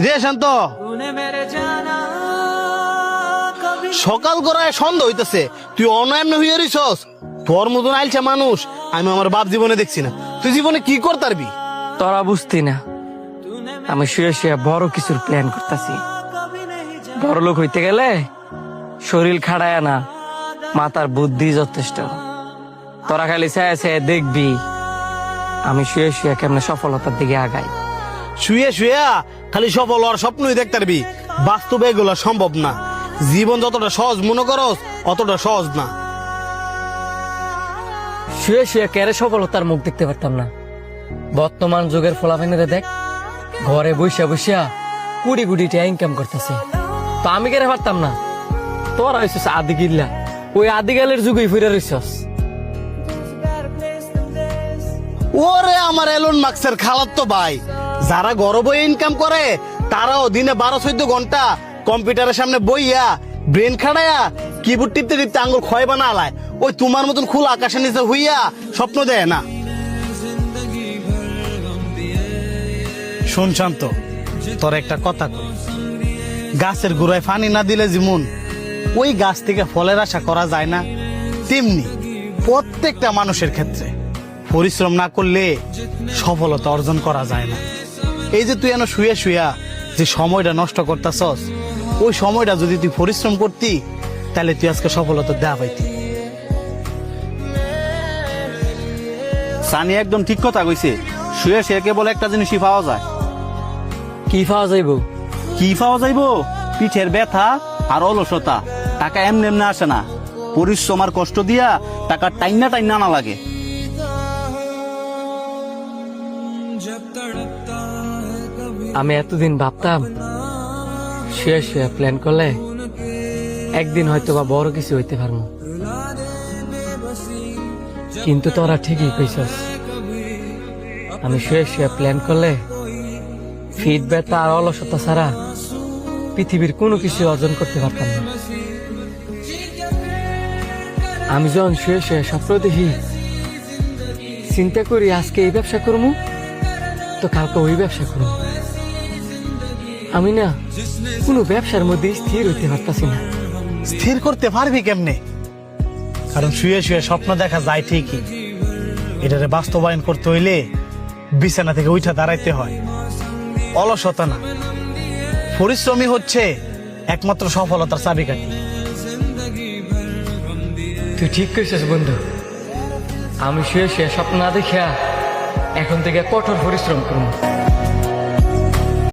রে শান্ত, সকাল করায় সন্ধ্যা হইতেছে, তুই অনয়ন হইয়া রইছস। তোর মতন আইলছে মানুষ আমি আমার বাপ জীবনে দেখছি না। তুই জীবনে কি করতারবি? তোরা বুঝতি না, আমি শুয়ে শুয়ে বড় কিছুর প্ল্যান করতেছি। বড় লোক হইতে গেলে শরীর খাড়ায় না, মাথার বুদ্ধি যথেষ্ট। তোরা খালি চায় চায় দেখবি আমি শুয়ে শুয়ে কেমনে সফলতার দিকে আগাই। শুয়ে শুয়া খালি সফল হওয়ার স্বপ্নই দেখতারবি, বাস্তবে এগুলো সম্ভব না। জীবন যতটা সহজ মনে করস অতটা সহজ না। শুয়ে শুয়ে কেড়ে সফলতার মুখ দেখতে পারতাম না। বর্তমান যুগের ফলাফেনেরে দেখ, ঘরে বসে বসে কুড়ি কুড়ি টাকা ইনকাম করতেছে। তো আমি কেড়ে পারতাম না? তোরা হইছিস আদি গিল্লা, ওই আদিগালের যুগেই ফিরে রইছস। ওরে আমার এলন মাস্কের খালাতো ভাই, যারা ঘরে বই ইনকাম করে তারাও দিনে 12-14 ঘন্টা কম্পিউটারের সামনে বইয়া ব্রেন খাড়ায়া কিবোর্ড টিপতে টিপতে আঙ্গুল ক্ষয় বানা আলায়। ওই তোমার মতন খোলা আকাশের নিচে হইয়া স্বপ্ন দেয় না। শুন শান্ত, তোর একটা কথা কই, গাছের গোড়ায় পানি না দিলে যেমন ওই গাছ থেকে ফলের আশা করা যায় না, তেমনি প্রত্যেকটা মানুষের ক্ষেত্রে পরিশ্রম না করলে সফলতা অর্জন করা যায় না। এই যে তুই এনে শুয়ে শুয়া যে সময়টা নষ্ট করতেছস, ওই সময়টা যদি তুই পরিশ্রম করতি তাহলে তুই আজকে সফলতা দেয়া পাইতি। সানি একদম ঠিক কথা কইছে। শুয়ে শুয়ে কেবল একটা জিনিসই পাওয়া যায়। কি পাওয়া যাইব? কি পাওয়া যাইব? পিঠের ব্যথা আর অলসতা। টাকা এমনি এমনি আসে না, পরিশ্রম আর কষ্ট দিয়া টাকা টাইনা টাইনা আনা লাগে। আমি এতদিন ভাবতাম শুয়ে শুয়ে প্ল্যান করলে একদিন হয়তো বা বড় কিছু হইতে পারবো, কিন্তু তোরা ঠিকই কইছস। আমি শুয়ে শুয়ে প্ল্যান করলে ফিট ব্যথা আর অলসতা ছাড়া পৃথিবীর কোনো কিছু অর্জন করতে পারতাম না। আমি যখন শুয়ে শুয়ে স্বপ্ন দেখি, চিন্তা করি আজকে এই ব্যবসা করবো তো কালকে ওই ব্যবসা করবো, আমি না কোনো ব্যবসার মধ্যে স্থির হইতে পারতাছি না। স্থির করতে পারবি কেমনে? কারণ শুয়ে শুয়ে স্বপ্ন দেখা যায় ঠিকই, এটারে বাস্তবায়ন করতে হইলে বিছানা থেকে উঠা দাঁড়াইতে হয়। অলসতা না, পরিশ্রমই হচ্ছে একমাত্র সফলতার চাবিকাঠি। তুই ঠিক কইছিস বন্ধু, আমি শুয়ে শুয়ে স্বপ্ন না দেখিয়া এখন থেকে কঠোর পরিশ্রম করবো।